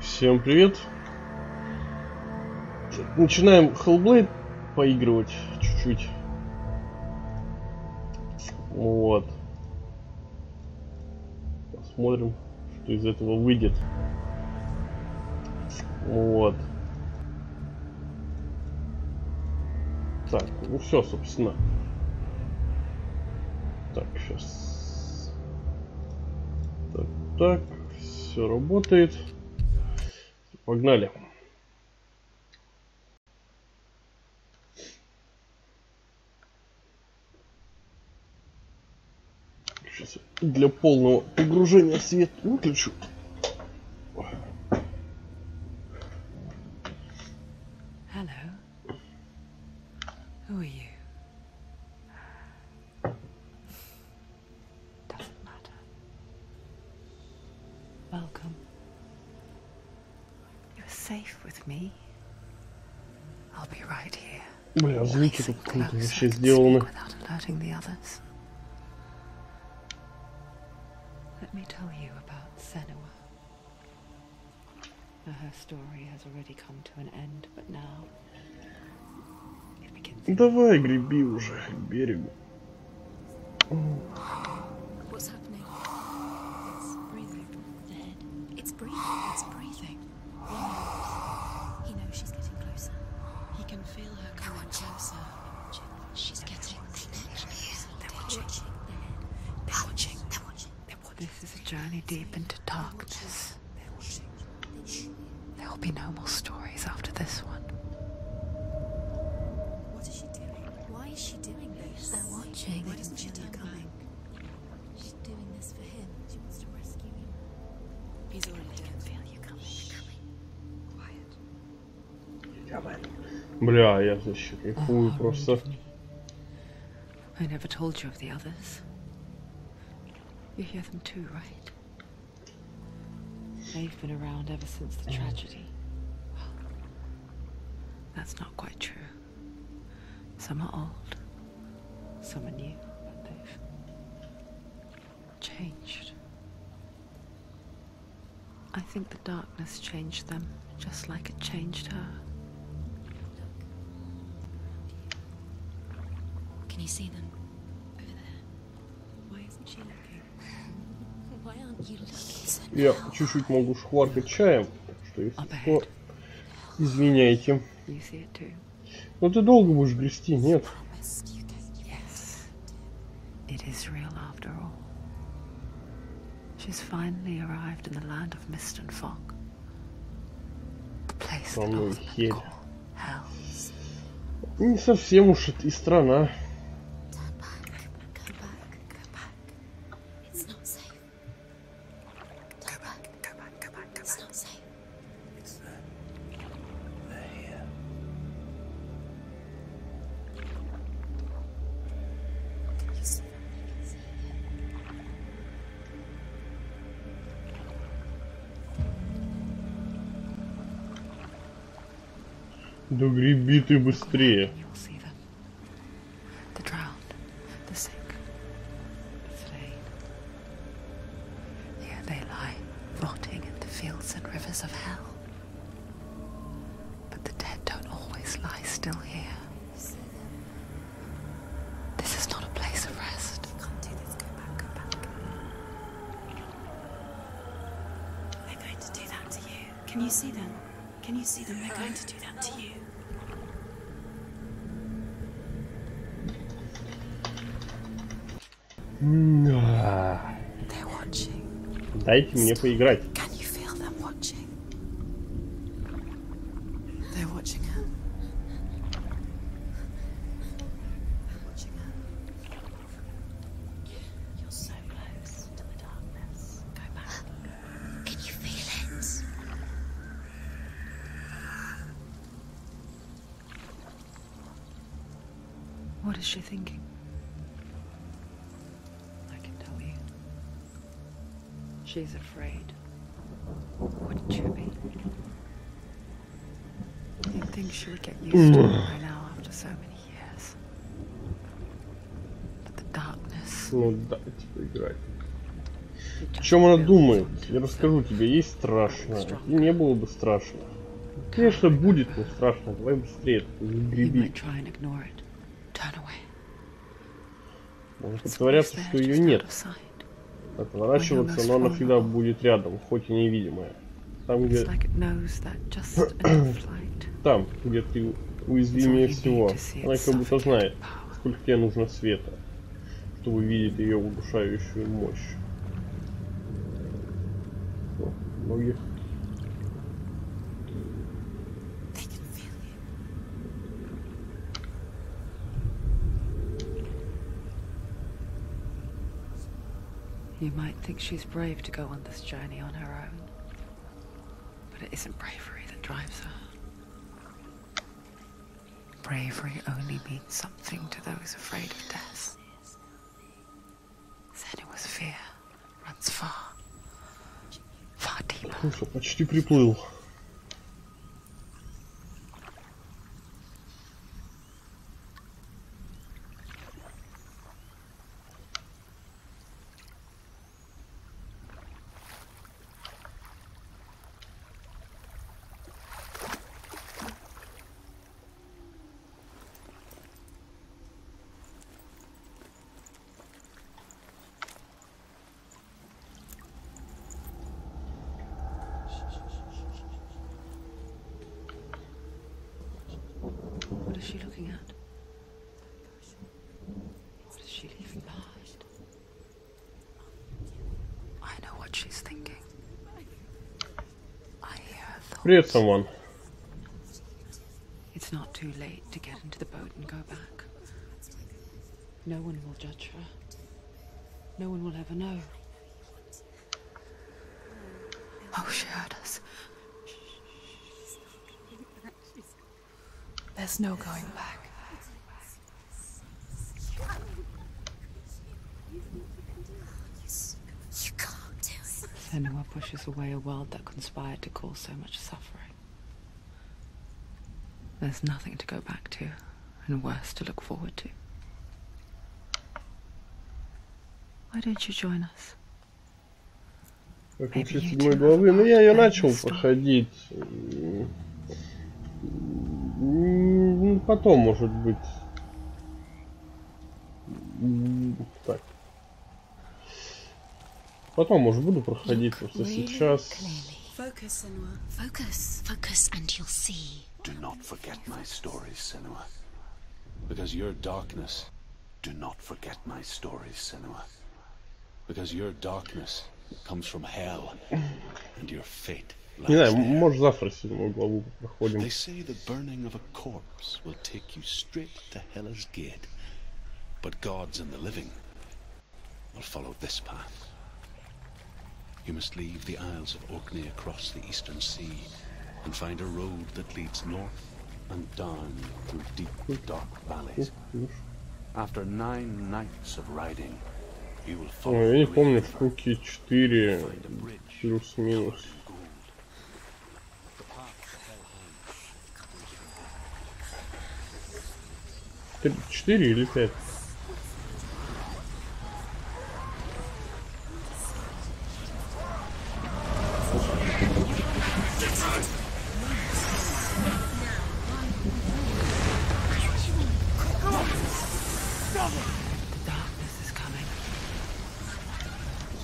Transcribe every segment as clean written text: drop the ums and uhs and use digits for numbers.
Всем привет! Начинаем Hellblade поигрывать чуть-чуть. Вот. Посмотрим, что из этого выйдет. Вот. Так, ну все, собственно. Так, сейчас. Так, все работает. Погнали. Сейчас для полного погружения в свет выключу. Hello. Who are you? Doesn't matter. Welcome. You're safe with me. I'll be right here. Бля, звуки тут круто вообще сделаны. Without alerting the others. Let me tell you about senua. Her story has already come to an end, but now it begins. Давай, греби уже к берегу. What's happening? It's breathing. The head. It's breathing. It's breathing. He knows she's getting closer. He can feel her coming closer. She's getting closer. They're watching. They're watching. They're watching. This is a journey deep into darkness. There will be no more stories after this one. What is she doing? Why is she doing this? They're watching. Why doesn't she know you're coming? She's doing this for him. She wants to rescue him. He's already doing. Feel you coming. Quiet. Бля, я вообще кайфую просто. I never told you of the others. You hear them too, right? They've been around ever since the tragedy. Well, that's not quite true. Some are old, some are new, but they've changed. I think the darkness changed them, just like it changed her. Can you see them? Over there. Why isn't she looking? Why aren't you looking? Я чуть-чуть могу шкваркать чаем, так что если что, извиняйте. You see it too? Но ты долго будешь грести, нет? Yes. It is real after all. She's finally arrived in the land of mist and fog. The place that Самую others херь. call hell. Не совсем уж это и страна. Да греби ты быстрее. You'll see them. The drowned, the sick, the slain. Here they lie, rotting in the fields and rivers of hell. But the dead don't always lie still here. This is not a place of rest. You can't do this. Go back, go back. They're going to do that to you. Can you see them? Can you see them? They're going to do that to you. They're watching. Дайте мне поиграть. Can you feel them watching? They're watching her. They're watching her. You're so close to the darkness. Go back. Can you feel it? What is she thinking? I can tell you. She's afraid. Wouldn't you be? You'd think she would get used to it by now after so many years. But the darkness. Ну дайте поиграть. О чем она думает? Я расскажу тебе, ей страшно. И не было бы страшно. Конечно, будет, но страшно. Давай быстрее, греби. Можно притворяться, что ее нет. Отворачиваться, но она всегда будет рядом, хоть и невидимая. Там, где... Там, где ты уязвимее всего. Она как будто знает, сколько тебе нужно света, чтобы видеть ее удушающую мощь. О, ноги. You might think she's brave to go on this journey on her own, but it isn't bravery that drives her. Bravery only means something to those afraid of death. Senua's fear runs far, far deeper. Слушай, почти приплыл. What is she looking at? What is she leaving behind? I know what she's thinking. I hear her thoughts. Привет, Самон. It's not too late to get into the boat and go back. No one will judge her. No one will ever know. Oh, she heard us. There's no going back. You can't do it. Senua pushes away a world that conspired to cause so much suffering. There's nothing to go back to, and worse to look forward to. Why don't you join us? Как начать 7 главы? Ну, я ее начал проходить. Потом, может быть. Так. Потом, может, буду проходить, просто сейчас. Focus, Senua. Focus. Focus and you'll see. Do not forget my stories, Senua. Because your darkness... Do not forget my stories, Senua. Because your darkness comes from hell, and your fate Не lies знаю, there. может, завтра 7 главу проходим. They say the burning of a corpse will take you straight to Hela's gate, but gods and the living will follow this path. You must leave the Isles of Orkney across the eastern sea and find a road that leads north and down through deep, dark valleys. After 9 nights of riding, you will follow Ой, я не the помню, river штуки 4 and find a bridge плюс-минус. of gold. The path to Helheim. 4 или 5? The darkness is coming.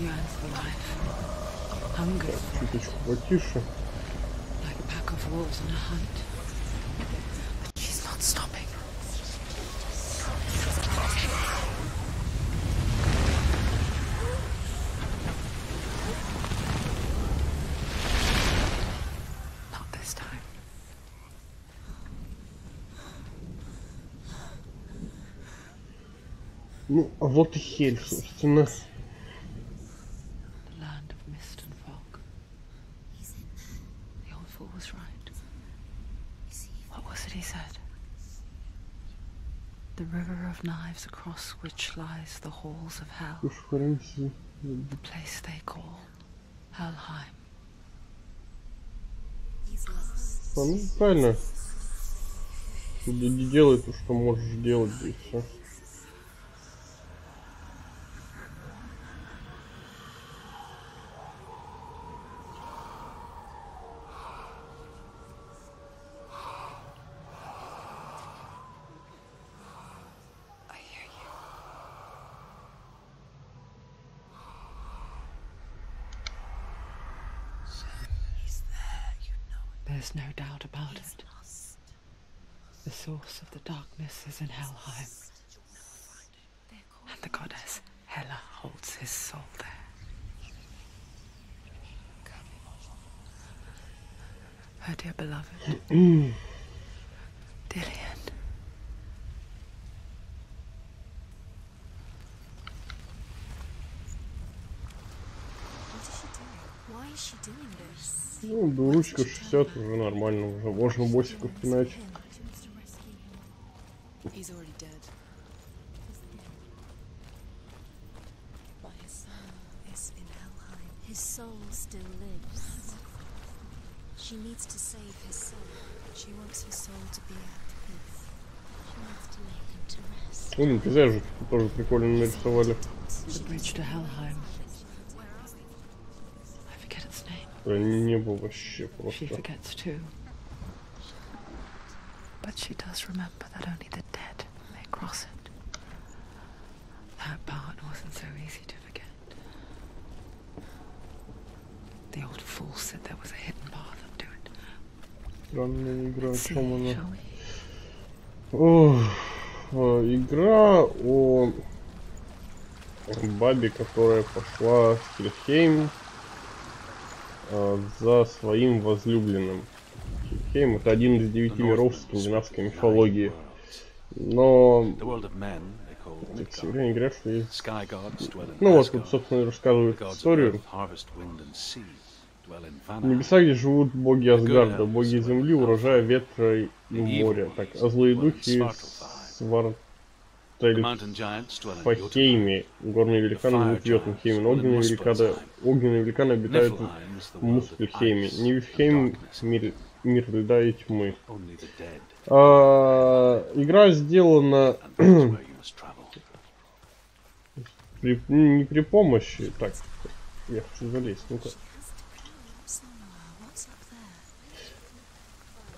Yearns for life. Hungers for it, Чуточку потише. like a pack of wolves on a hunt. But she's not stopping. Not this time. Ну, а вот и Хель, собственно. The land of mist and fog. The old fool was right. What was it he said? The river of knives across which lies the halls of hell. Уж хранитель. The place they call Hellheim. А, ну, правильно. Делай то, что можешь делать, да и все. There's no doubt about it. The source of the darkness is in Hellheim. And the goddess Hela holds his soul there. Her dear beloved, Dillian. Ну, дурочка 60 уже нормально, уже можно боссиков пинать. He's already dead. But his soul is in Hellheim. His soul still lives. She needs to save his soul. She wants his soul to be at peace. She wants to lay him to rest. Ну, пейзажи тоже прикольно нарисовали. The bridge to Hellheim. I forget its name. Небо вообще просто. She forgets too. But she does remember that only the dead may cross it. That part wasn't so easy to forget. The old fool said there was a hidden path up to it. Странная игра, о See, чем она? shall we? Игра о бабе, которая пошла в Хельхейм за своим возлюбленным. Хельхейм — это один из 9 миров скандинавской мифологии. Но все время говорят, что есть... Ну вот, тут, собственно, рассказывают историю. В небесах, где живут боги Асгарда, боги земли, урожая, ветра и моря. Так, а злые духи Свартельфахейме, горные великаны живут в Йотунхейме, но огненные великаны обитают в Муспельхейме. Нивельхейм — мир льда и тьмы. Игра сделана не при помощи... Так, я хочу залезть, ну-ка.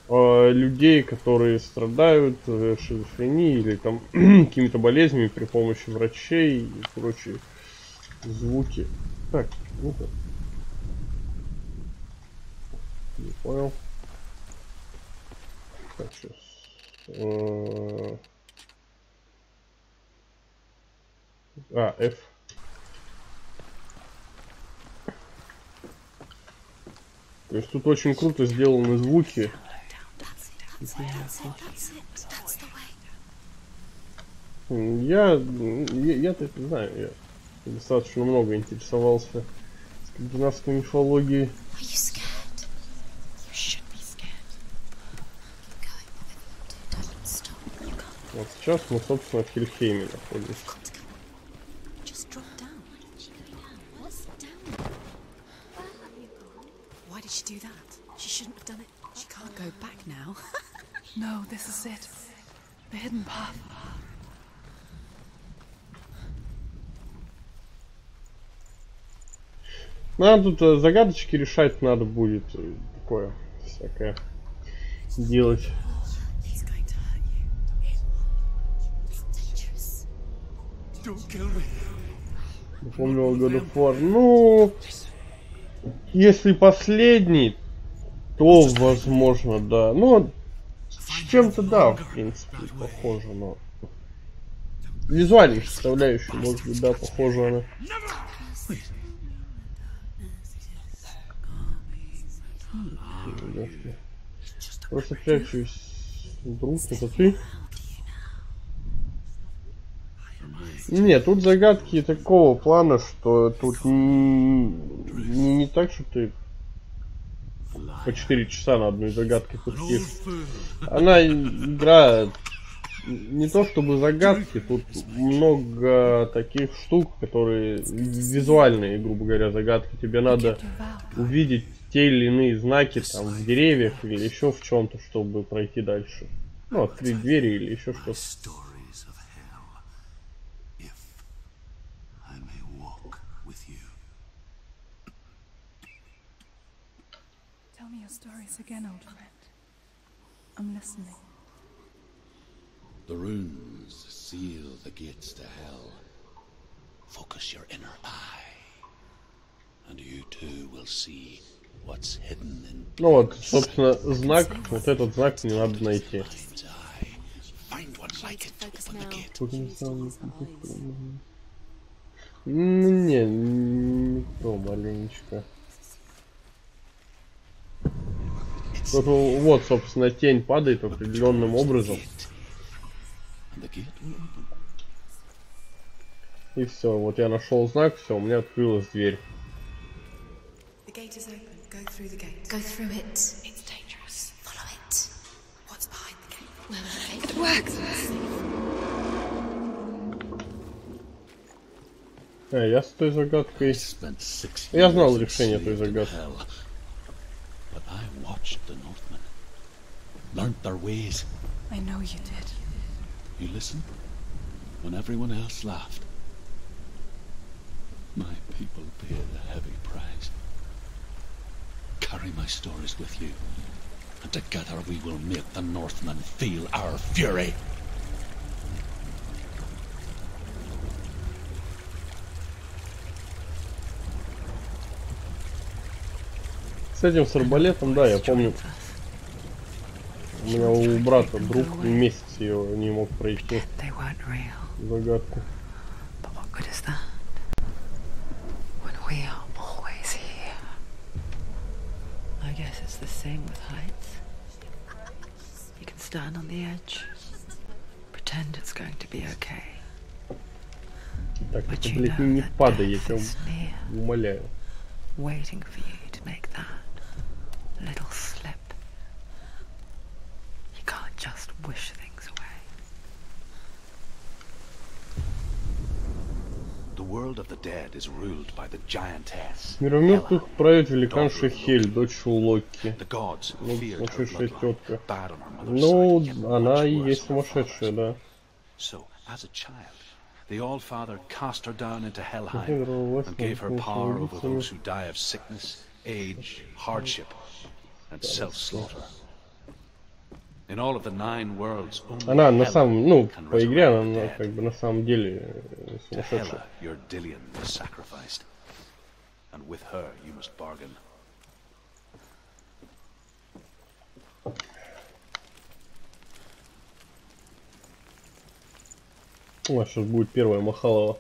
Людей, которые страдают шизофренией или там какими-то болезнями при помощи врачей и прочие звуки. Так, ну-ка. Не понял. Так, сейчас. F. То есть тут очень круто сделаны звуки. Я-то это знаю, я достаточно много интересовался скандинавской мифологией. Вот сейчас мы, собственно, в Хельхейме находимся. No, this is it. The hidden path. Нам тут загадочки решать надо будет. Такое всякое делать. Помню God of War. Ну, если последний, то возможно, да. Ну, с чем-то да, в принципе, похоже, но визуальной составляющей, может быть, да, похоже она. Просто прячусь. Друг, это ты? Нет, тут загадки такого плана, что тут не так, что ты по 4 часа на одной загадке пустишь. Она игра не то чтобы загадки, тут много таких штук, которые визуальные, грубо говоря, загадки. Тебе надо увидеть те или иные знаки там в деревьях или еще в чем-то, чтобы пройти дальше. Ну, открыть двери или еще что-то. Stories again, old friend. I'm listening. The runes seal the gates to hell. Focus your inner eye, and you too will see what's hidden in Ну вот, собственно, знак, вот этот знак мне надо найти. mind's eye. Find one like it to open the gate. Не то маленечко. Тут вот, собственно, тень падает определенным образом. And the gate will open. И все, вот я нашел знак, все, у меня открылась дверь. The gate is open. Go through the gate. Go through it. It's dangerous. Follow it. What's behind the gate? It works. Я с той загадкой... Spent 6 Я знал years решение той enslaved in загадки. hell. But I watched the Northmen, learnt their ways. I know you did. You listened when everyone else laughed. My people paid a heavy price. Carry my stories with you, and together we will make the Northmen feel our fury. С этим с арбалетом, да, я помню. У меня у брата друг месяц ее не мог пройти. They weren't real. Загадку. But what good is that? When we are always here. I guess it's the same with heights. You can stand on the edge, pretend it's going to be okay. Так, But это, you блядь, know не that падай, я death тебя is near, умоляю. waiting for you to make that little slip. You can't just wish things away. The world of the dead is ruled by the giantess. Миром мертвых Hela. правит великанша Хель, дочь Локи. The gods Ну, feared her сумасшедшая bloodline, тетка. bad on her mother's Ну, side, yet она much и worse есть on her сумасшедшая, father's. да. So, as a child, the All-Father cast her down into Hellheim Федорова власть and gave her над power over убийцами. those who die of sickness, age, hardship, and self-slaughter. In all of the 9 worlds, only Она на Hela самом, ну, can по игре resurrect она the dead. как бы на самом деле To сумасшедшая. Hela, your Dillion was sacrificed, and with her you must bargain. У нас сейчас будет первая Махалова.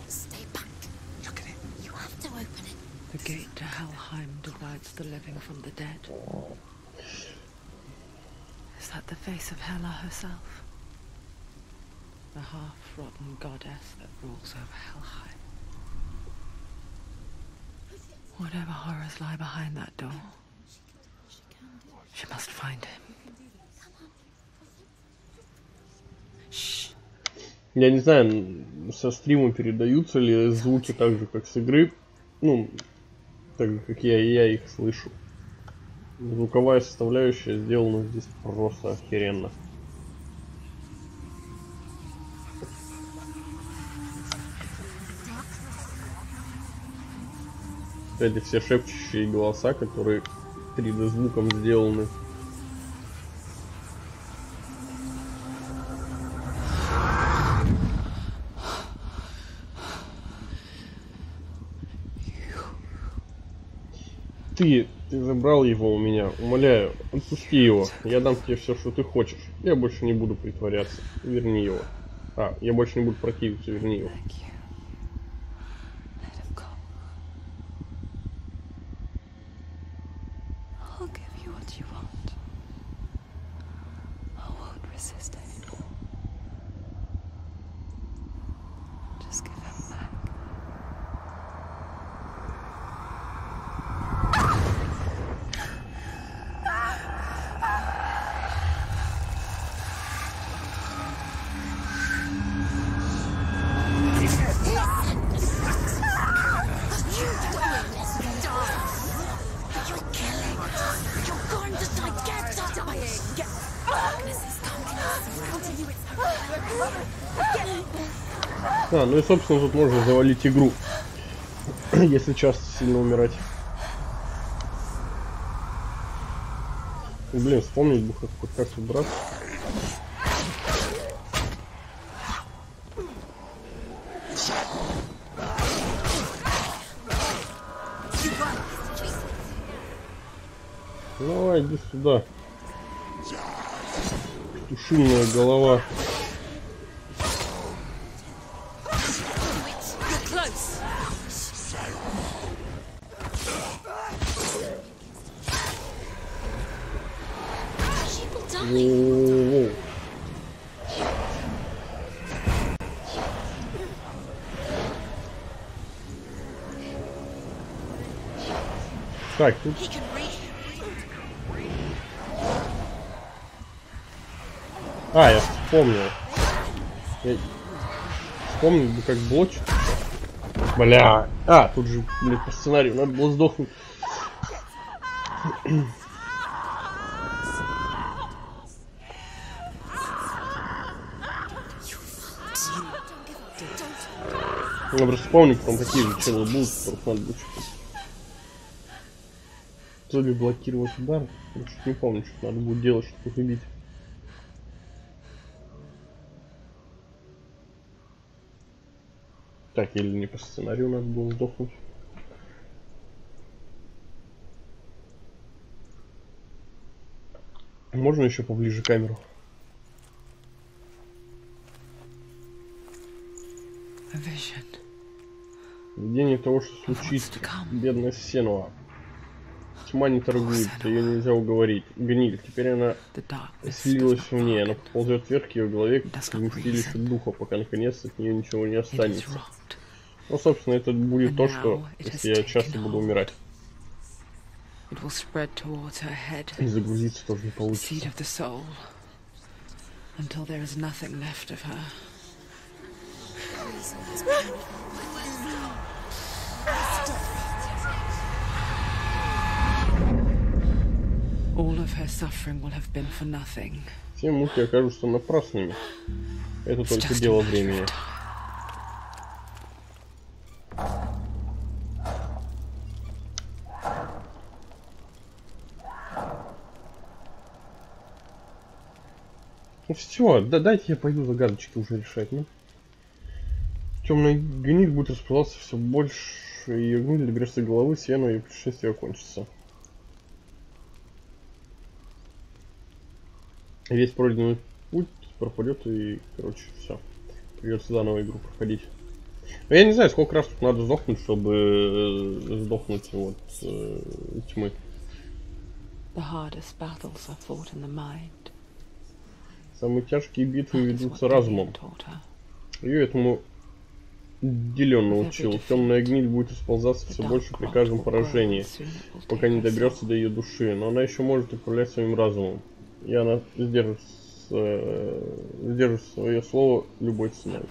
Stay back. Look at it. You have to open it. The gate to Hellheim divides the living from the dead. Is that the face of Hela herself? The half-rotten goddess that rules over Hellheim. Whatever horrors lie behind that door, she must find him. Shh. Я не знаю, со стрима передаются ли звуки так же, как с игры. Ну, так же, как я их слышу. Звуковая составляющая сделана здесь просто охеренно. Эти все шепчущие голоса, которые 3D звуком сделаны. Ты забрал его у меня, умоляю, отпусти его, я дам тебе все, что ты хочешь. Я больше не буду притворяться, верни его. Я больше не буду противиться, верни его. Thank you. Let him go. I'll give you what you want. I won't resist anymore. Just give him back. Ну и собственно тут можно завалить игру, если часто сильно умирать. Блин, вспомнить бы как убраться. На, иди сюда. Петушиная голова. О-о-о. Так, тут... А, я вспомнил. Я вспомнил бы, как блочит. Бля. А, тут же, блин, по сценарию надо было сдохнуть. Я просто вспомнил, потом какие же челы будут, которых надо будет. То ли блокировать удар, я чуть не помню, что надо будет делать, чтобы их убить. Так, или не по сценарию надо было сдохнуть. Можно еще поближе камеру? Видение того, что случится. Бедная Сенуа. Тьма не торгует, ее нельзя уговорить. Гниль, теперь она слилась в ней, она ползет вверх к ее голове, как вместилище духа, пока наконец от нее ничего не останется. Ну, собственно, это будет то, что если я часто буду умирать. И загрузиться тоже не получится. Все муки окажутся напрасными. Это только дело времени. Ну все, да, дайте я пойду загадочки уже решать, ну. Темная гниль будет расплываться все больше, и ее гниль доберется до головы, Сену, и путешествие окончится. Весь пройденный путь пропадет, и, короче, все. Придется заново игру проходить. Но я не знаю, сколько раз тут надо сдохнуть, чтобы сдохнуть от тьмы. Самые тяжкие битвы ведутся разумом. Ее этому Дилен научил. Темная гниль будет расползаться все больше при каждом поражении, пока не доберется до ее души. Но она еще может управлять своим разумом. И она сдержит свое слово любой ценой.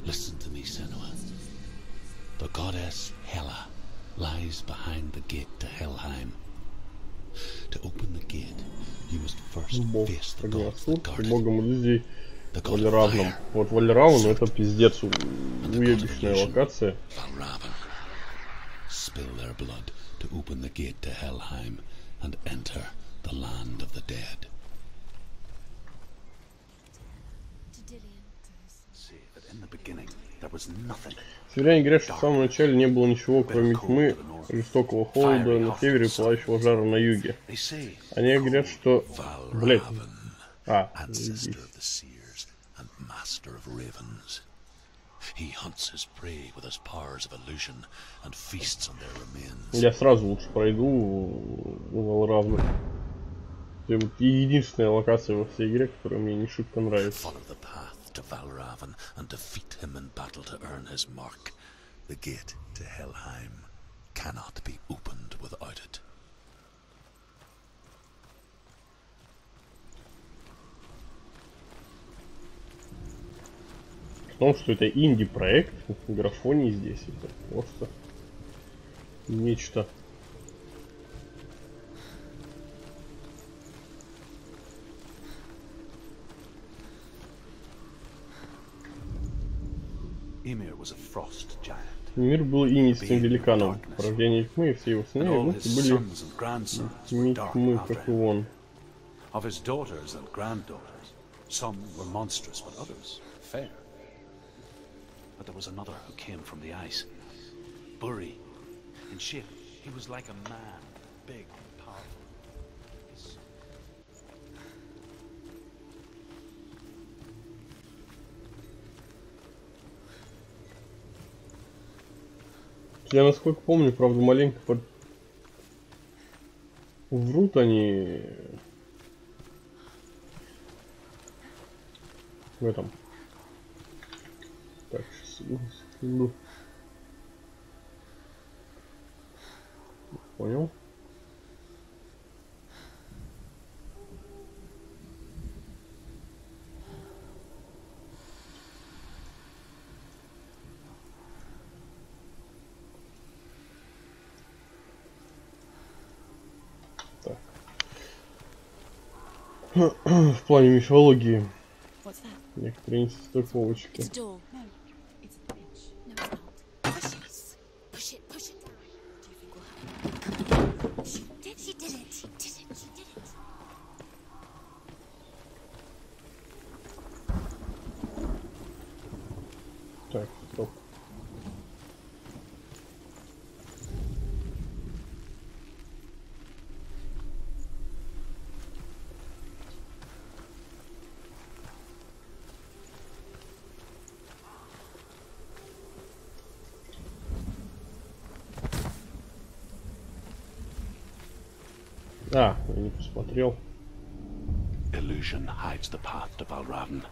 Listen to me, Senua. The goddess Hela lies behind the gate to Hellheim. To open the gate, you must first face the gods that guard it. Богом иллюзий Вальравном. Вот Вальравн это пиздец, уебищная локация. Spill their blood to open the gate to Hellheim and enter the land of the dead. Северяне говорят, что в самом начале не было ничего, кроме тьмы, жестокого холода на севере и пылающего жара на юге. Они говорят, что... Блять. Я сразу лучше пройду Валравну. Это вот единственная локация во всей игре, которая мне не шибко нравится. To Valravan and defeat him in battle to earn his mark. The gate to Hellheim cannot be opened without it. В том, что это инди-проект, графоний здесь, это просто нечто. Мир был инистым великаном. Порождение тьмы, и все его сыны и внуки были тьмы, как и он. Of his daughters and granddaughters, some were monstrous, but others fair. But there was another who came from the ice. Buri. In shape, he was like a man, big and powerful. Я, насколько помню, правда, маленько врут они в этом. Так, секунду. Понял. Так. В плане мифологии некоторые несостыковочки. Так, стоп. А, я не посмотрел. Illusion hides the path to Valravn.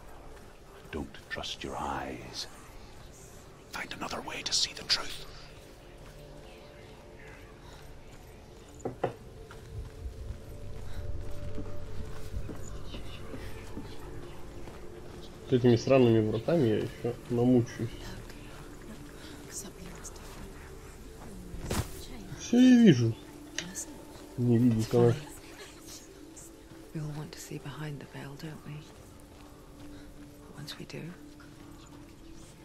Don't trust your eyes. Find another way to see the truth. С этими сраными вратами я еще намучаюсь. Все я вижу. Не видит она. We all want to see behind the veil, don't we? But once we do,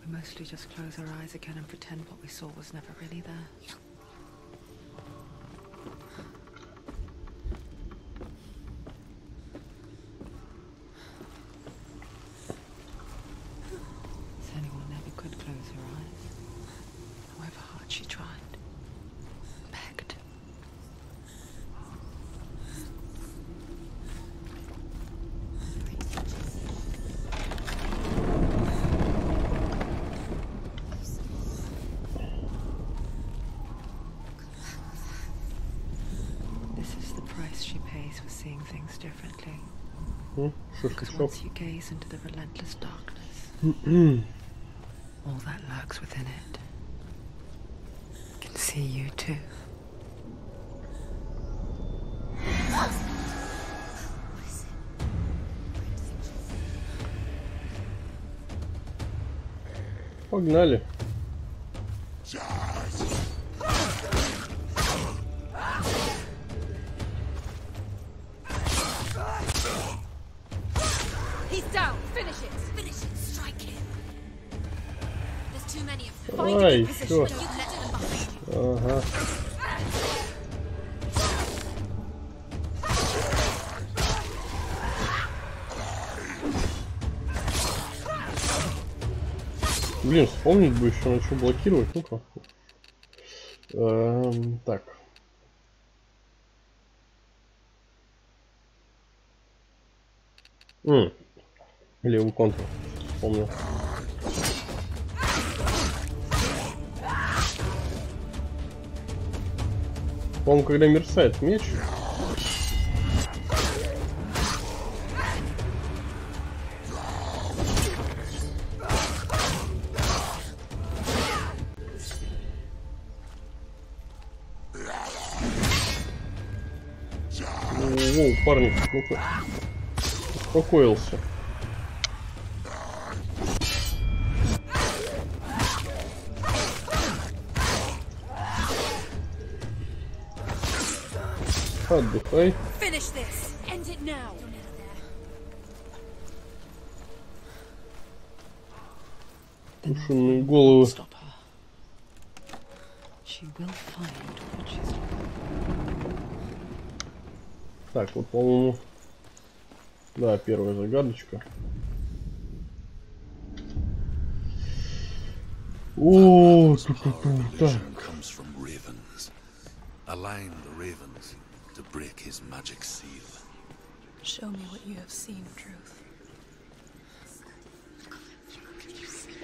we mostly just close our eyes again and pretend what we saw was never really there. Senua never could close her eyes, however hard she tried. Begged. She pays for seeing things differently. Because once you gaze into the relentless darkness, all that lurks within it can see you too. Погнали. Ай, чё? Ага. Блин, вспомнить бы еще на что блокировать. Ну-ка. Так. Левый контур. Вспомнил. По-моему, когда мерцает меч. Воу, парни, ну-ка. Успокоился. Отдыхай. The Ушиные головы. Так, вот, по-моему, да, первая загадочка. О, так. Align the ravens to break his magic seal. Show me what you have seen, Truth.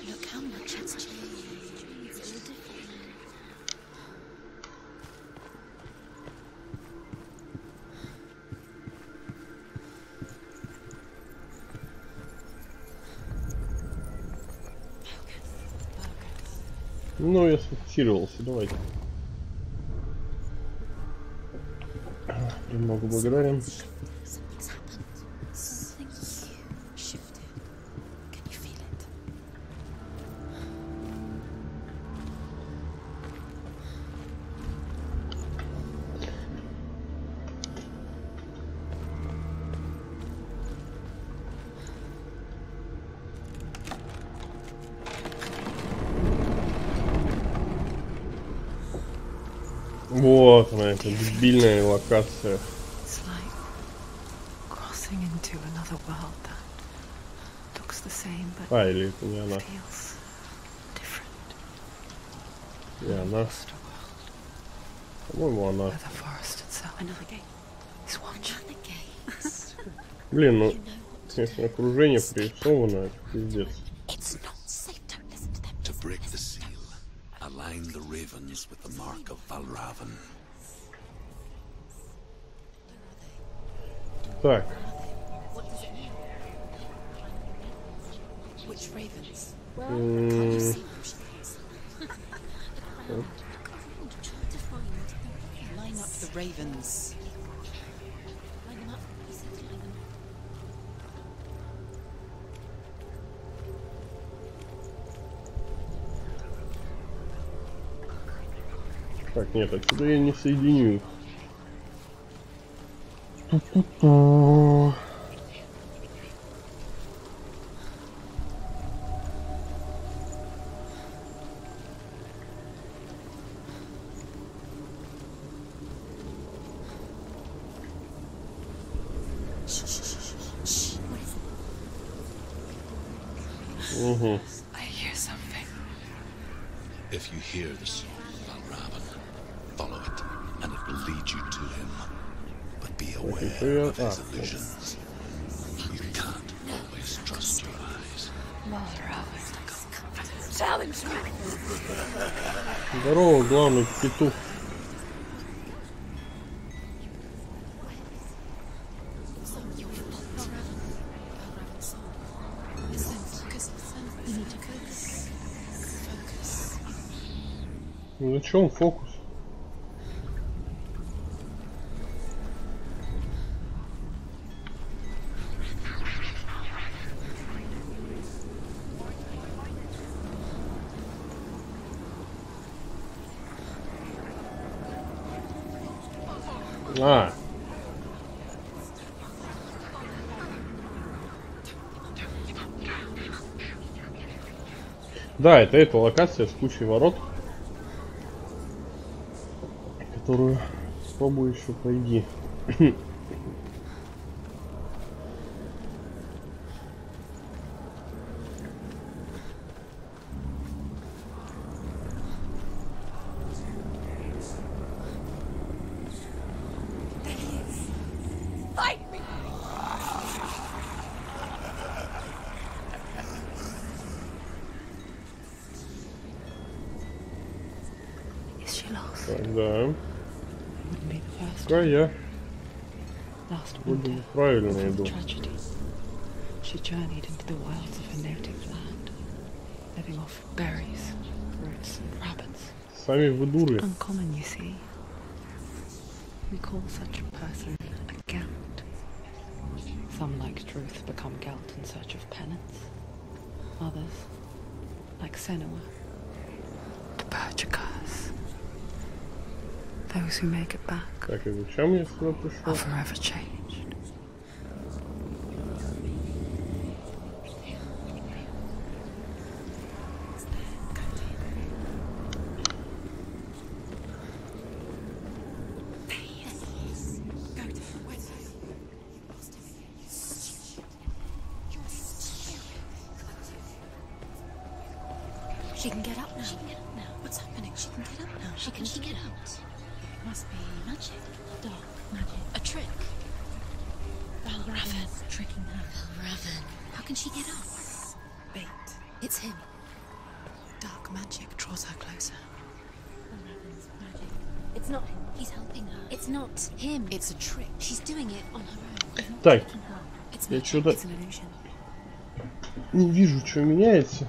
Look how much it's changed. It's all different. Ну, я сфокусировался, давайте. Немного благодарен. Something's happened. Something shifted. Can you feel it? Вот она, эта дебильная локация. It's like crossing into another world that looks the same but А, или это не она. feels different. И она. По-моему, она. Where the forest itself, another gate, is watching. Another gate. Блин, ну, You know what to конечно, do. окружение прорисовано, это пиздец. It's not safe. Don't listen to them. To break the seal, align the ravens with the mark of Valravan. Так, What does it mean? Which ravens? Well, м, can't you see them, Shades? Look around. Try to find the Line up the ravens. Line them up. You said to line them up. так, нет, отсюда я не соединю их. Ту-ту-ту. Shh. What is it? Угу. I hear something. If you hear the song of Valravan, follow it, and it will lead you to him. But be aware of his illusions. You can't always trust your eyes. Здорово, главный петух. Ну зачем фокус? А. Да, это эта локация с кучей ворот, которую попробую еще пройти. Is she lost? Так, да. Wouldn't be the first. Пока я Last вроде winter, бы правильно full иду. of tragedy, she journeyed into the wilds of her native land, living off berries, roots, and rabbits. Сами вы дуры. Uncommon, you see. We call such a person a Gelt. Some, like Truth, become Gelt in search of penance. Others, like Senua, the Purchakers. Those who make it back Так, и зачем я сюда пришел? are forever changed. She can get up now. She can get up now. What's happening? She can get up now. She can get out. It must be magic. Dark magic. A trick. Raven. Tricking her. Raven. How can she get up? Bait. It's him. Dark magic draws her closer. Raven's magic. It's not him. He's helping her. It's not him. It's a trick. She's doing it on her own. Так, It's я magic. что-то It's an illusion. не вижу, что меняется.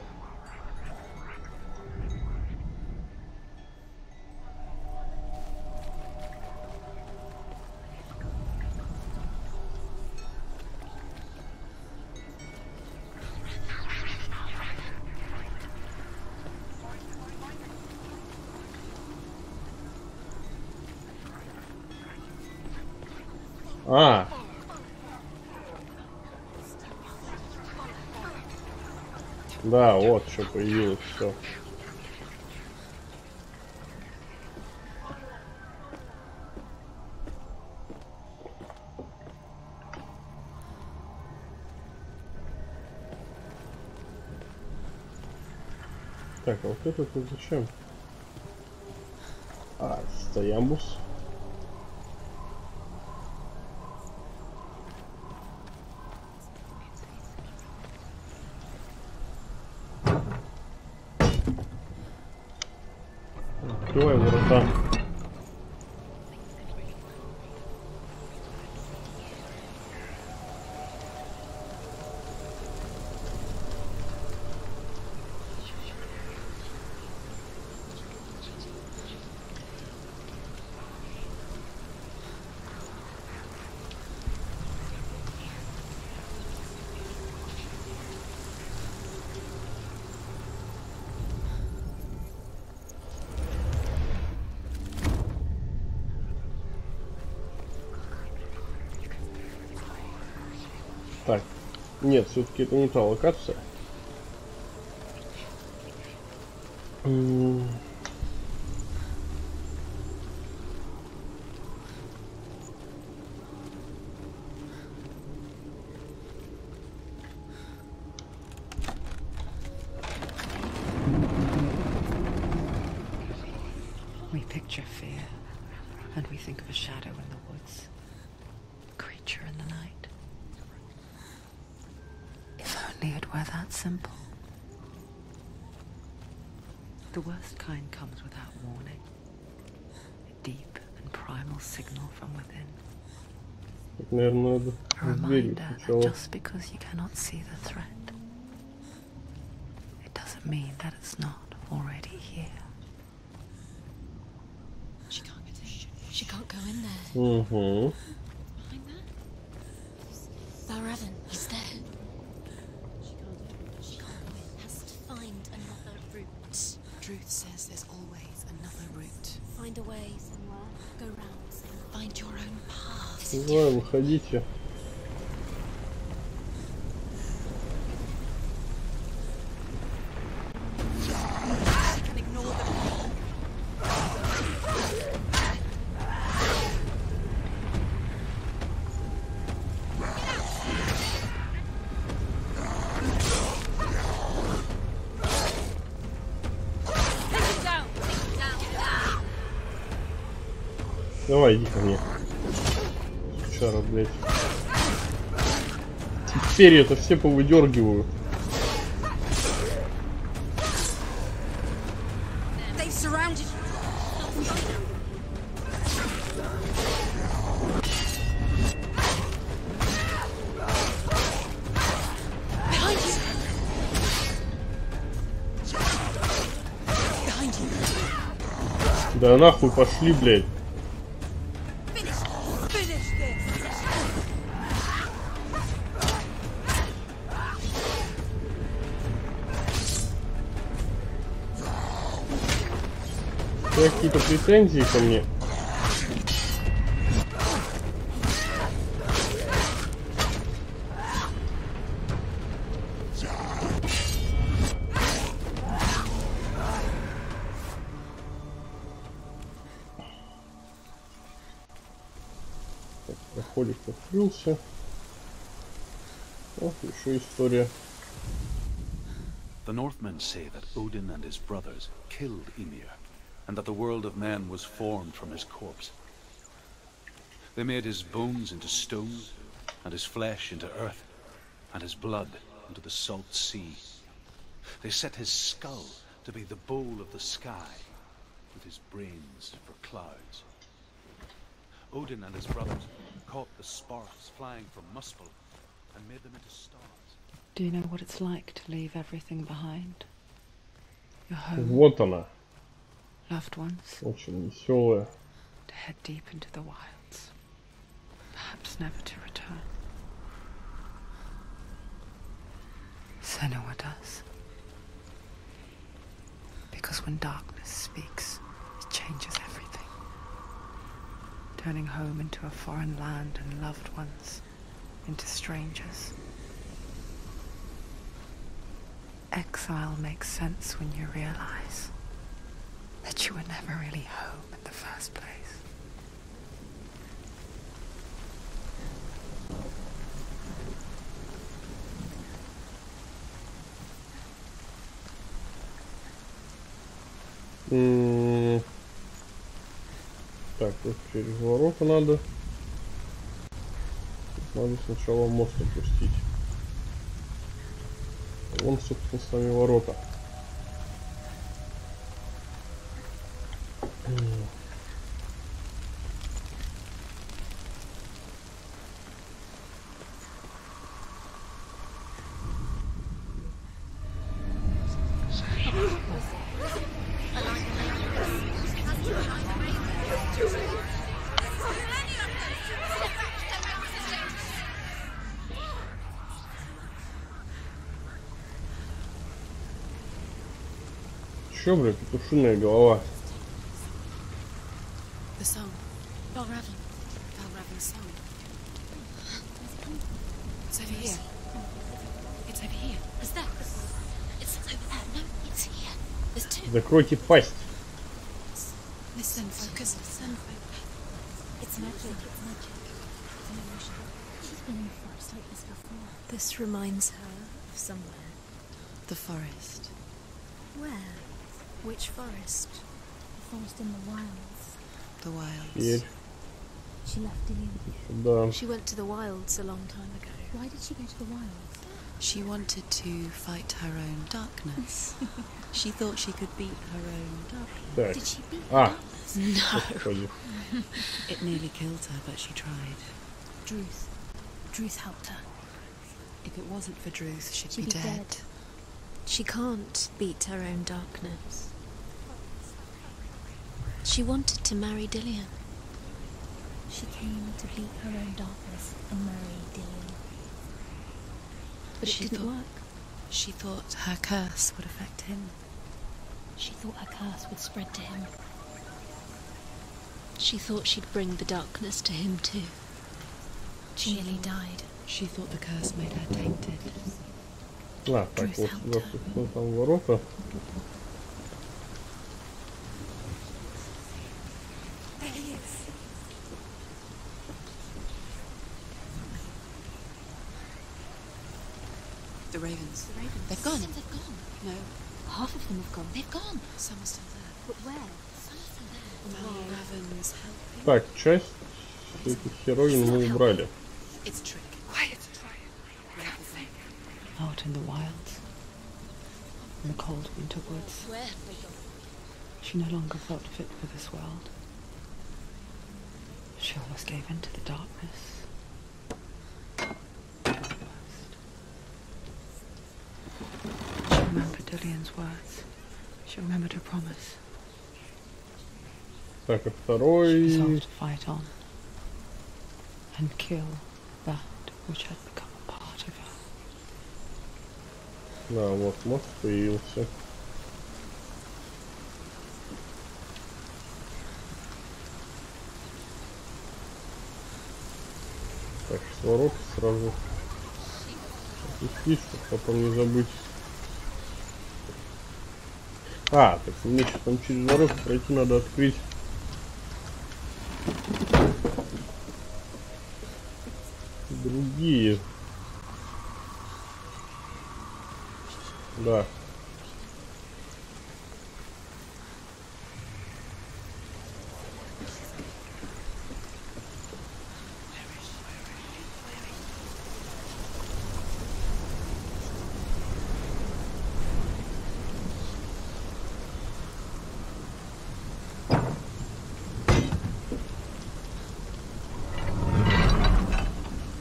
А. Да, вот что появилось, все. Так, а вот это тут зачем? А, стоямбус. Открывай ворота. Так, нет, все-таки это не та локация. We picture fear, and we think of a shadow in the woods, a creature in the night. If only it were that simple. The worst kind comes without warning. A deep and primal signal from within. Так, наверное, надо A с дверью reminder that сначала. just because you cannot see the threat, it doesn't mean that it's not already here. She can't get in. She can't go in there. Угу. Behind there? Valravan, he's there. She can't go in. Has to find another route. Truth says there's always another route. Find a way somewhere. Go round somewhere. Find your own path. Давай, выходите. Давай, иди ко мне. Сучара, блядь. Теперь это все повыдергиваю. They've surrounded you. Behind you. Behind you. Да нахуй пошли, блядь. Какие-то претензии ко мне? Так, проходик открылся. Вот еще история. The Northmen say that Odin and his brothers killed Ymir, and that the world of men was formed from his corpse. They made his bones into stone, and his flesh into earth, and his blood into the salt sea. They set his skull to be the bowl of the sky, with his brains for clouds. Odin and his brothers caught the sparks flying from Muspel and made them into stars. Do you know what it's like to leave everything behind? Your home, Вот она. loved ones, Очень веселая. to head deep into the wilds, perhaps never to return. Senua does. Because when darkness speaks, it changes everything. Turning home into a foreign land and loved ones into strangers. Exile makes sense when you realize that you were never really home in the first place. Так, вот через ворота надо. Надо сначала мост опустить. Вон, собственно, сами ворота. Чё, блядь, петушиная голова? The song. Valravn. Valravn's song. It's over here. It's over here. Is that? It's over there. No, it's here. There's two. Закройте пасть. Listen, focus. Listen. It's magic. It's magic. She's been in the forest like this before. This reminds her of somewhere. The forest. Where? Which forest? The forest in the wilds. The wilds. Теперь She left Dillian. сюда. She went to the wilds a long time ago. Why did she go to the wilds? She wanted to fight her own darkness. She thought she could beat her own darkness. Так. Did she beat А, her darkness? No. Господи. It nearly killed her, but she tried. Druth. Druth helped her. If it wasn't for Druth, she'd be dead. She can't beat her own darkness. She wanted to marry Dillian. She came to beat her own darkness and marry Dillian. But it didn't work. She thought her curse would affect him. She thought her curse would spread to him. She thought she'd bring the darkness to him too. She nearly died. She thought the curse made her tainted. А, так, вот сюда, собственно, там ворота. The ravens. The ravens. They've gone. They've gone. No. Half of them have gone. They've gone. Some are still there. But where? Some are still there. And ravens helping. Так, часть этих херовин мы убрали. It's a trick. Quiet. Out in the wilds, in the cold winter woods. Where have they gone? She no longer felt fit for this world. She almost gave in to the darkness. She remembered Dillian's words. She remembered her promise. Так, а She второй... resolved to fight on and kill that which had become a part of her. Да, вот мост появился. Так, с ворот сразу опустить, чтобы потом не забыть. А, так мне еще там через ворота пройти надо открыть. Другие. Да.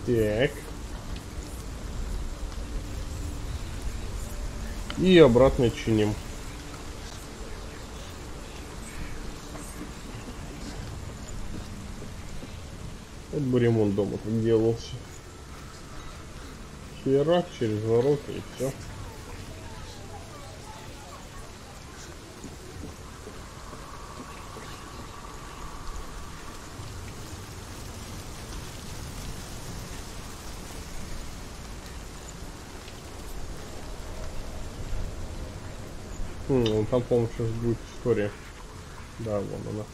Так. И обратно чиним. Вот бы ремонт дома так делался. Херак через ворота и все. Там, по-моему, сейчас будет история. Да, вон она.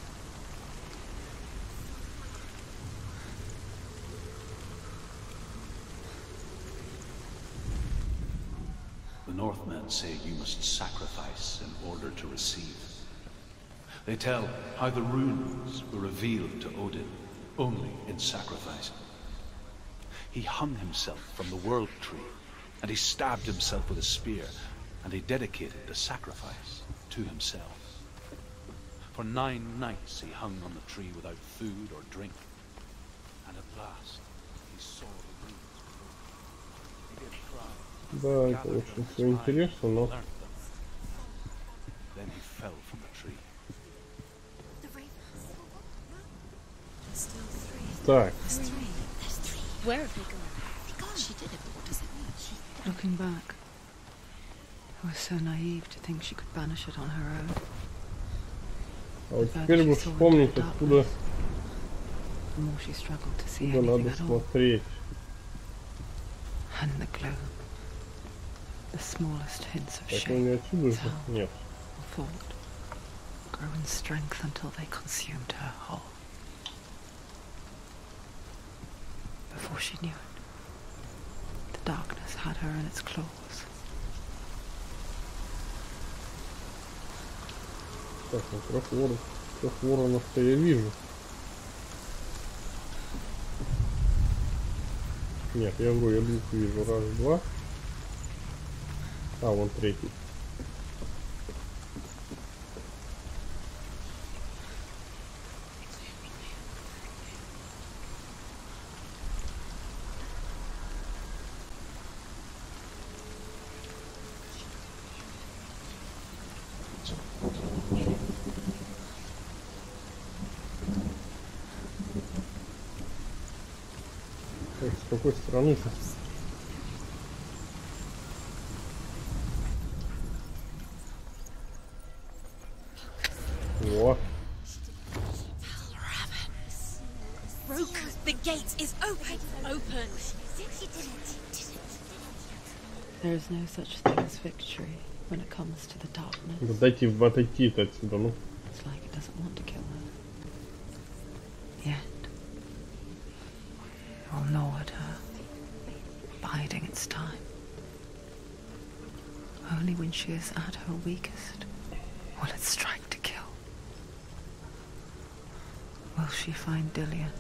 The Northmen say you must sacrifice in order to receive. They tell how the runes were revealed to Odin only in sacrifice. He hung himself from the world tree, and he stabbed himself with a spear, and he dedicated the sacrifice to himself. For 9 nights he hung on the tree without food or drink, and at last he saw the runes below. He gave a cry. Да, это очень все интересно, но... Then he fell from the tree. The ravens. There's still 3. Так, There's 3. There's 3. Where have they gone? She did it, but what does it mean? Looking back, I was so naive to think she could banish it on her own. а вот теперь бы вспомнить, откуда The more she struggled to see надо anything at all. смотреть. And the gloom. The smallest hints of Так, shape, не отсюда же? sound, Нет. or thought grow in strength until they consumed her whole. Before she knew it, the darkness had her in its claws. Так, ну трех воронов-то я вижу. Нет, я вру, я двух вижу. Раз, два. А, вон третий. Так, с какой стороны-то? Во. Broke. The gate is open. Open. There is no such thing as victory when it comes to the darkness. Да дайте отойти-то отсюда, ну. It's like it doesn't want to kill her. Yet, it will gnaw at her, biding its time. Only when she is at her weakest will it strike to kill. Will she find Dillian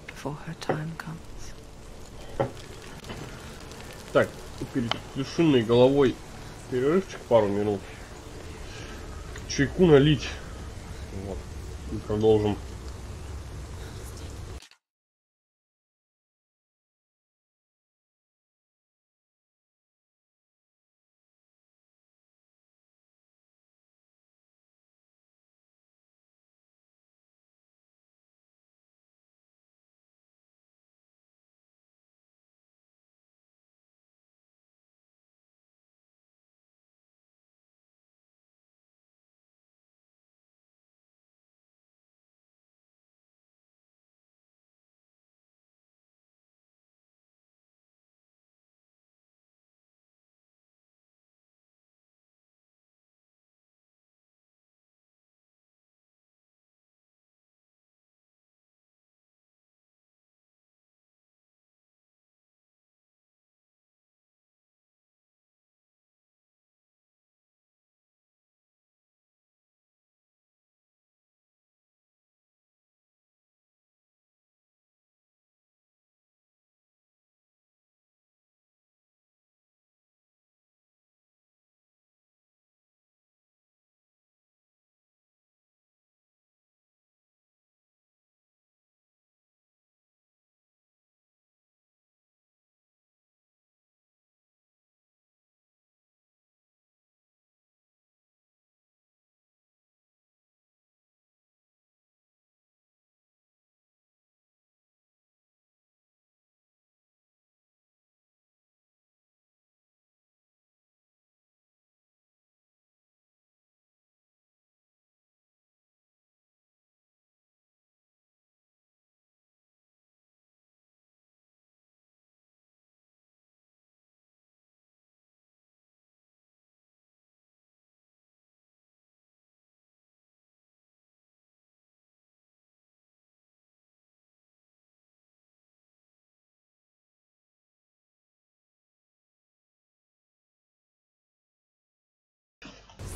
before her time comes? Так, перед лишенной головой перерывчик пару минут. Чайку налить. Вот. И продолжим.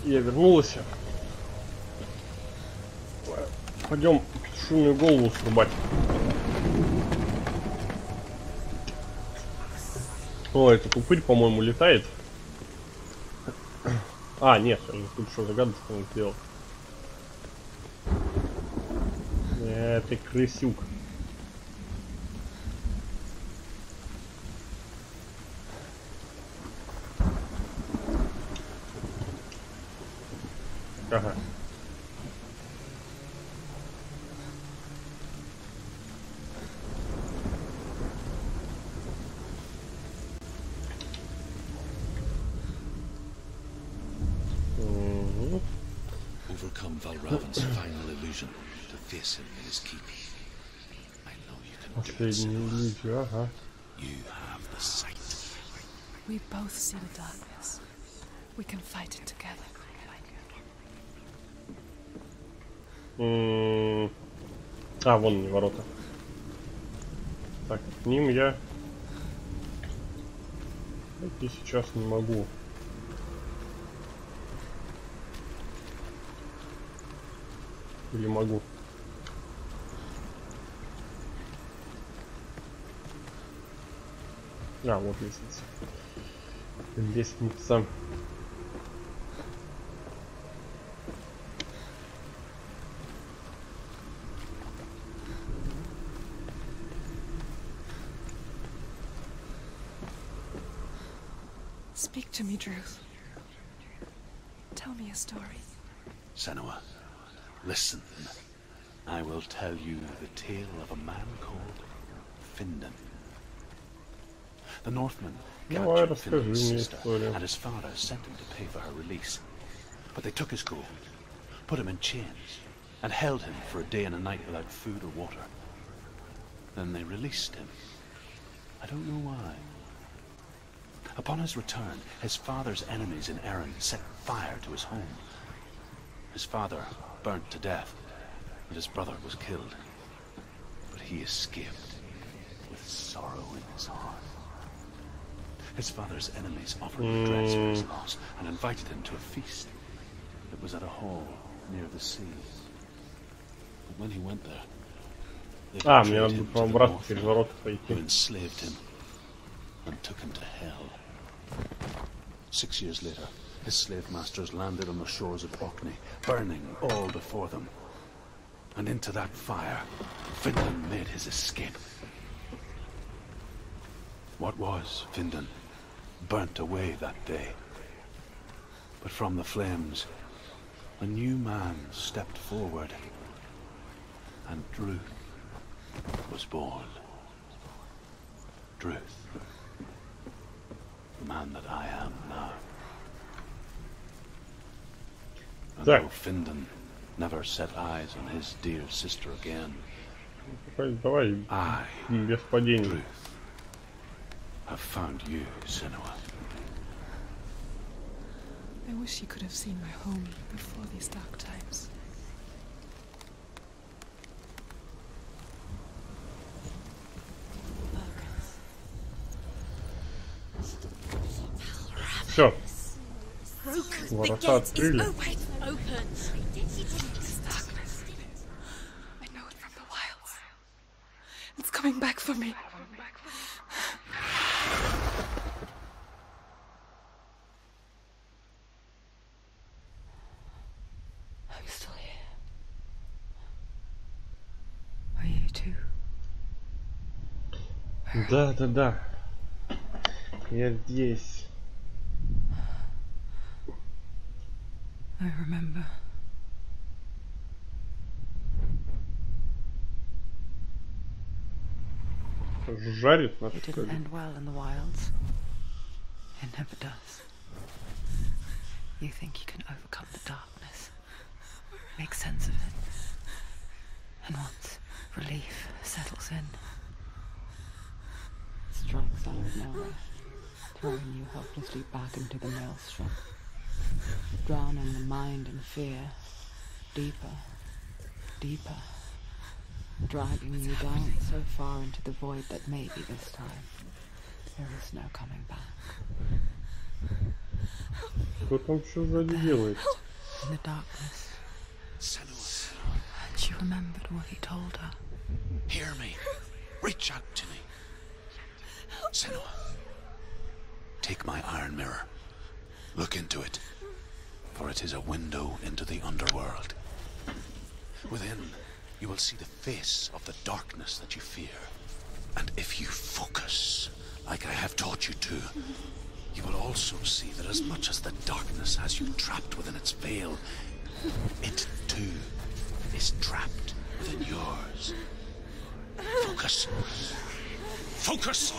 Я вернулась. Пойдем петушиную голову срубать. О, этот упырь, по-моему, летает. А, нет, тут что, загадочку он сделал. Это крысюк. Ага. Overcome Valravan's final illusion to face him in his keep. I know you can do it, Senua. Ага. You have the sight. We both see the darkness. We can fight it together. А, вон они, ворота. Так, к ним я идти сейчас не могу. Или могу? А, вот лестница. Лестница. Speak to me, Druth. Tell me a story. Senua, listen. I will tell you the tale of a man called Findan. The Northmen captured Findan's sister, and his father sent him to pay for her release. But they took his gold, put him in chains, and held him for a day and a night without food or water. Then they released him. I don't know why. Upon his return, his father's enemies in Erin set fire to his home. His father burnt to death, and his brother was killed. But he escaped with sorrow in his heart. His father's enemies offered redress for his loss and invited him to a feast. It was at a hall near the sea. But when he went there, they betrayed him to the Northmen, who enslaved him and took him to hell. 6 years later, his slave masters landed on the shores of Orkney, burning all before them. And into that fire, Findan made his escape. What was Findan burnt away that day. But from the flames, a new man stepped forward, and Druth was born. Druth. The man that I am now. And though Findan never set eyes on his dear sister again, I, Druth, have found you, Senua. I wish you could have seen my home before these dark times. Все. Ворота открыли. I know it from the wilds. It's coming back for me. I'm still here. Are you too? Да. Я здесь. I remember. Жарит нас, It что didn't ли? end well in the wilds. It never does. You think you can overcome the darkness, make sense of it, and once relief settles in, it strikes out of nowhere, throwing you helplessly back into the maelstrom, drowning the mind in fear, deeper, deeper, dragging you down so far into the void that maybe this time there is no coming back. Кто там что сзади делает? In the darkness, Senua, she remembered what he told her. hear me. Reach out to me. Senua, take my iron mirror. Look into it, for it is a window into the underworld. Within, you will see the face of the darkness that you fear. And if you focus, like I have taught you to, you will also see that as much as the darkness has you trapped within its veil, it too is trapped within yours. Focus. Focus!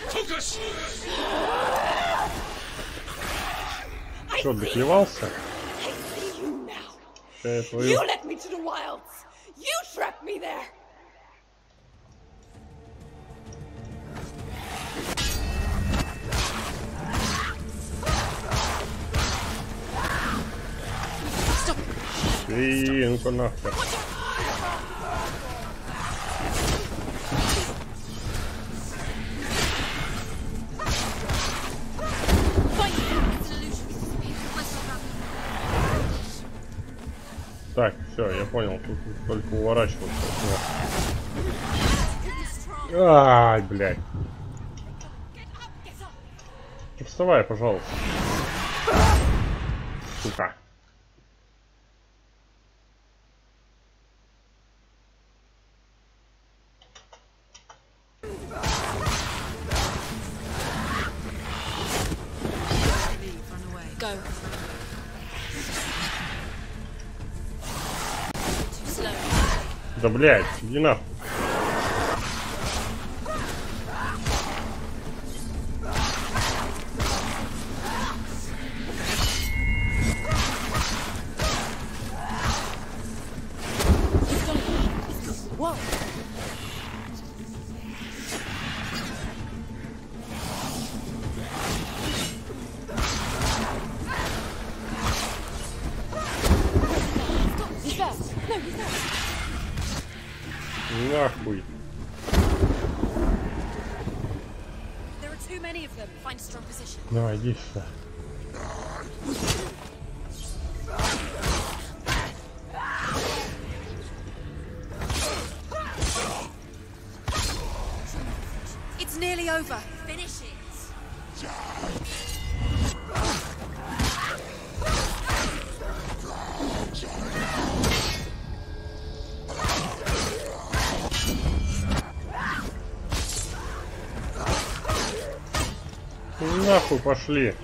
Focus! Что, доклевался? I see you now. Ща я твою... You led me to the wilds. You trapped me there. Свинку нахер. Так, все, я понял, тут только уворачиваться. Ай, блядь. Вставай, пожалуйста. Сука. Go. Too slow. Да, блядь, иди нахуй. Whoa. He's there. No, he's there. Нахуй. There are too many of them. Find a strong position. Давай, иди сюда. It's nearly over. Finish it. Нахуй пошли.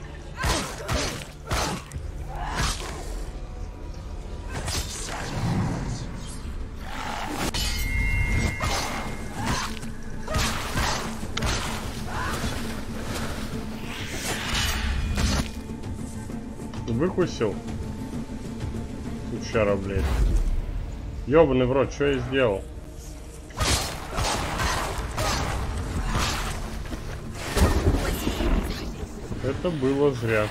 Выкусил. Сучара, блядь. Ёбаный в рот, что я сделал? Это было зря.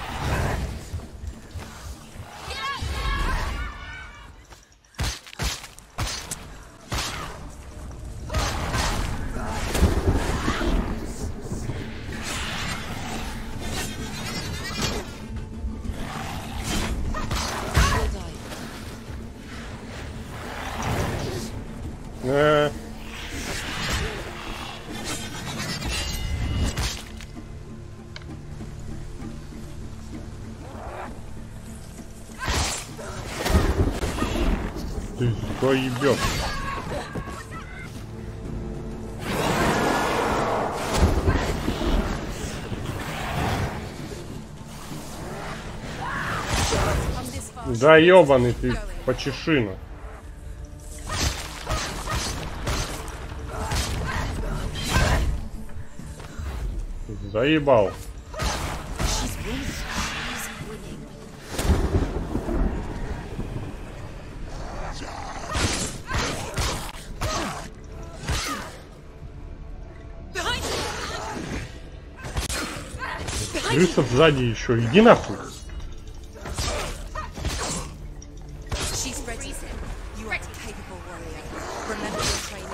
Ты заебёт. Да ёбаный ты, почешина. Заебал. Крыса сзади еще, иди нахуй. She's ready. You are a capable warrior. Remember your training.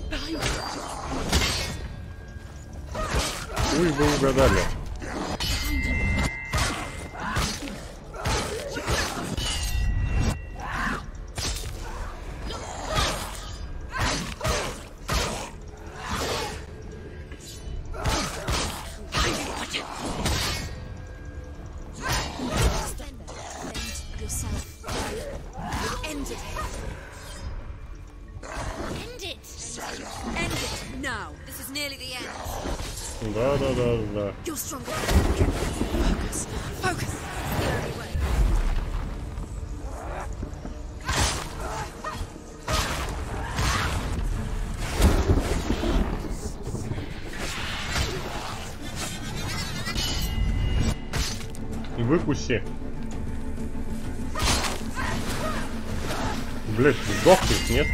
Behind you. вы угадали. Да. You're stronger. Focus. Focus. The only way. Выкуси. Блять, сдохнет, нет?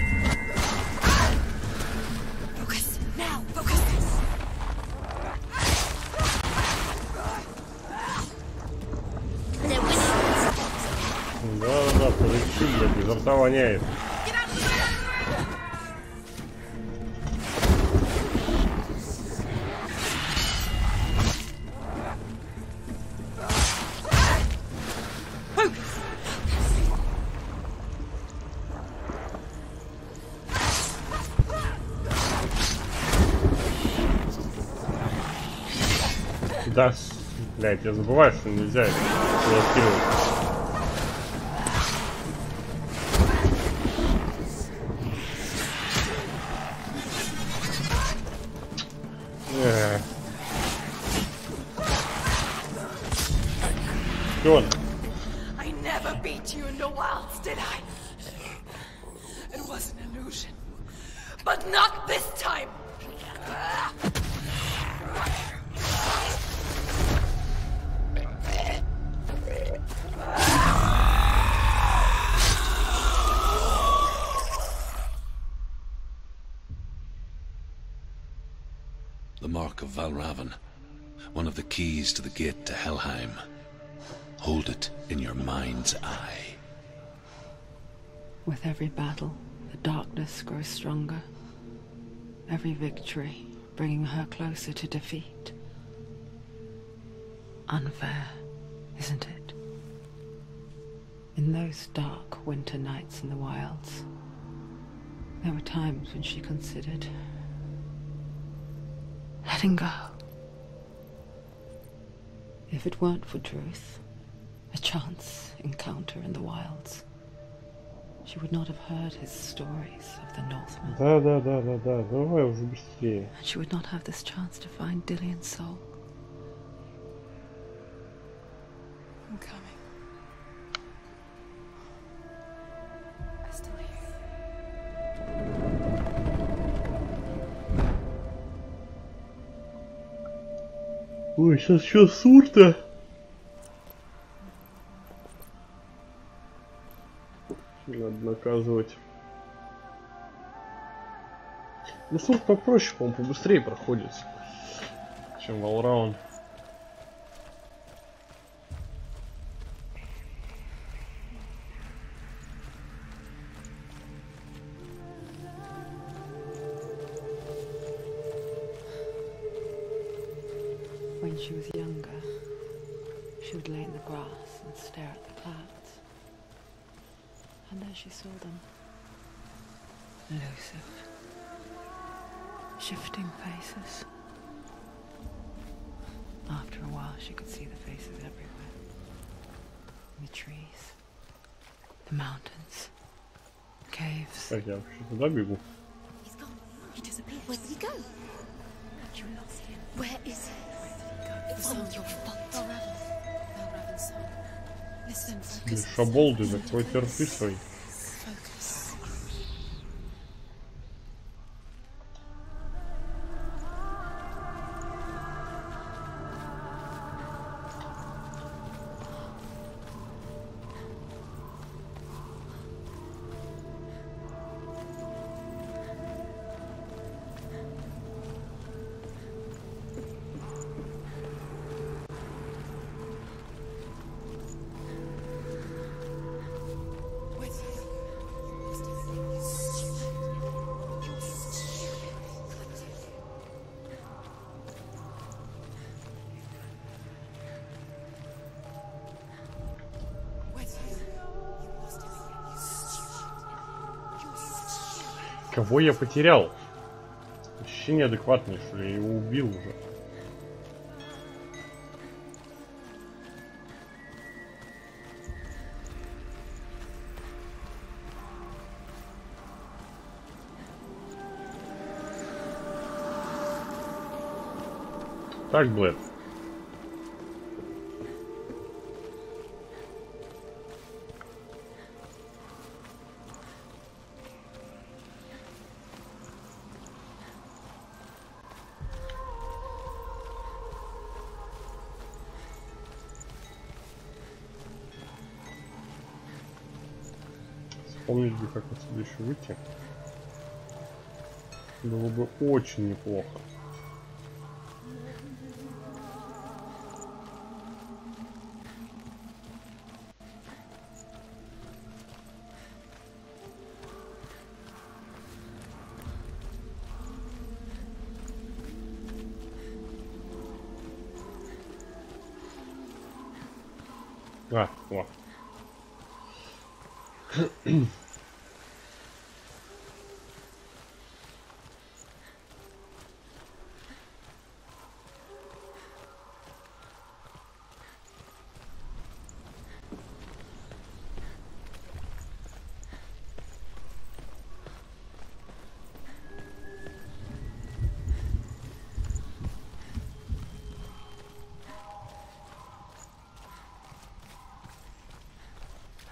Да, полечи, блядь, изо рта воняет. Да, блядь, я забываю, что нельзя блокировать. I never beat you in the wilds, did I? It was an illusion. But not this time! The mark of Valravan, one of the keys to the gate to Hellheim. Hold it in your mind's eye. With every battle, the darkness grows stronger. Every victory bringing her closer to defeat. Unfair, isn't it? In those dark winter nights in the wilds, there were times when she considered letting go. If it weren't for Druth, a chance encounter in the wilds, she would not have heard his stories of the Northmen. Да, давай уже быстрее. And she would not have this chance to find Dillion's soul. I'm coming. I still hear Ой, сейчас что, Сурта? Надо наказывать. Ну, Сурт попроще, по-моему, побыстрее проходится, чем Валраунд. When she was younger, she would lay in the grass and stare at the clouds. And there she saw them. Elusive. Shifting faces. After a while, she could see the faces everywhere. In the trees. The mountains. Caves. Так, я вообще туда бегу. He's gone. He disappeared. Where did he go? You lost him. Where is he? It wasn't your fault. Valravan's soul. Listen, focus. Шаболды, закройте рты свои. Focus. Кого я потерял? Вообще неадекватный, что ли? Я его убил уже. Так, Блэд. Вспомнить бы, как отсюда еще выйти. Было бы очень неплохо. А, вот.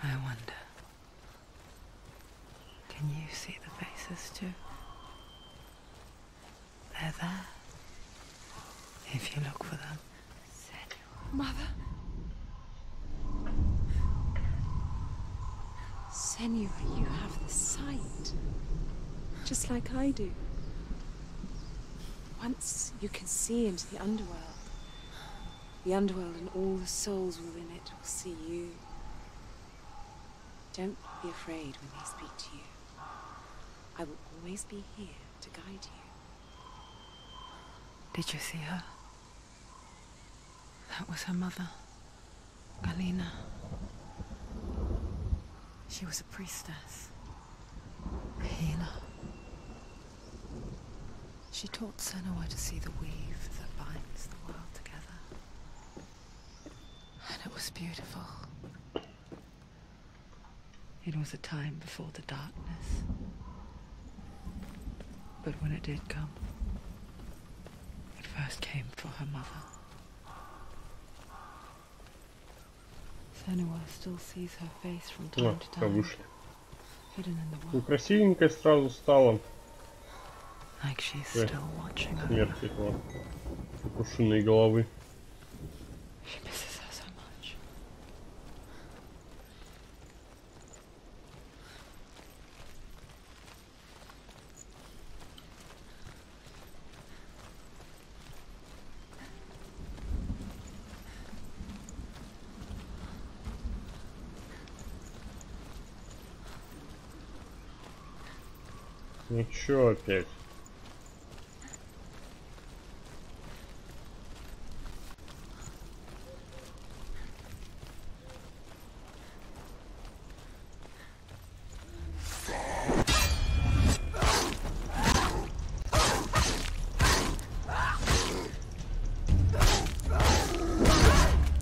I wonder, can you see the faces too? They're there, if you look for them. Mother? Senua, you have the sight. Just like I do. Once you can see into the underworld and all the souls within it will see you. Don't be afraid when they speak to you. I will always be here to guide you. Did you see her? That was her mother, Galina. She was a priestess, a healer. She taught Senua to see the weave that binds the world together. And it was beautiful. It was a time before the darkness. But when it did come, it first came for her mother. Senua still sees her face from time to time, hidden in the Ну, world. красивенькая сразу стала. Like she's still watching her. Смерть этого укушенной головы. She misses her so much. Ну чё опять?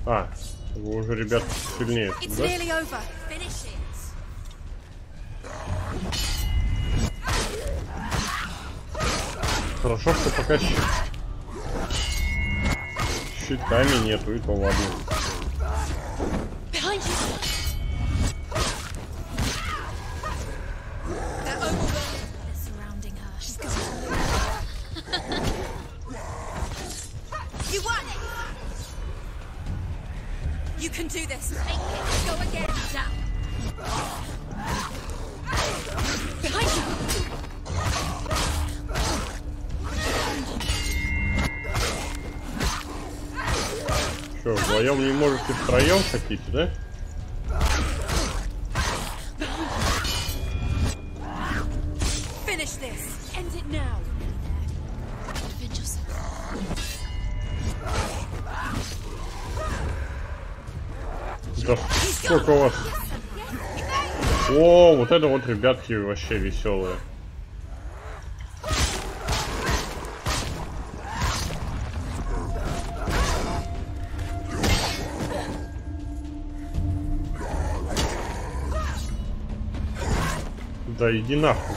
А, вы уже, ребята, сильнее, It's да? nearly over. Finish it. Хорошо, что пока щитами нету, и то ладно. Behind you. They're overwhelmed. They're surrounding her. She's got You won! You can do this. Take it. Go again. Down. Behind you. Что, вдвоем не можете втроем хотите, да? Finish this. End it now. Defend yourself. Да сколько у вас? О, вот это вот, ребятки, вообще веселые. Да иди нахуй.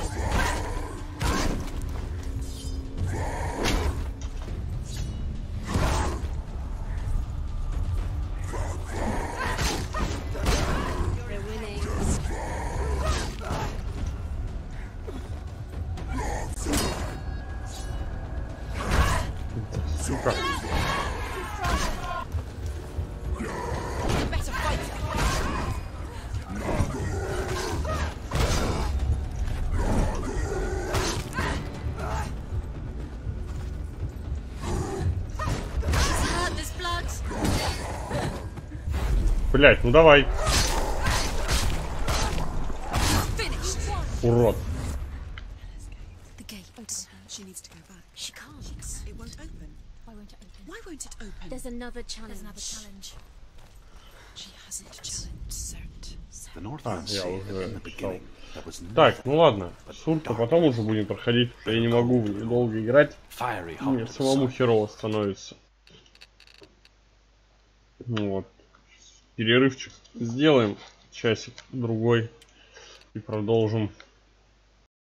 Сука. Блять, ну давай. Урод. The gate. She needs to go back. She can't. It won't open. Why won't it open? Why won't it open? There's another challenge. She hasn't challenged. The north А, end я said that уже in the писал. beginning there was Так, nothing ну ладно. but Сурка dark, потом уже будем проходить, потому что я не могу в нее долго играть. fiery Мне hot самому sun. херово становится. Ну вот. Перерывчик сделаем. Часик другой. И продолжим.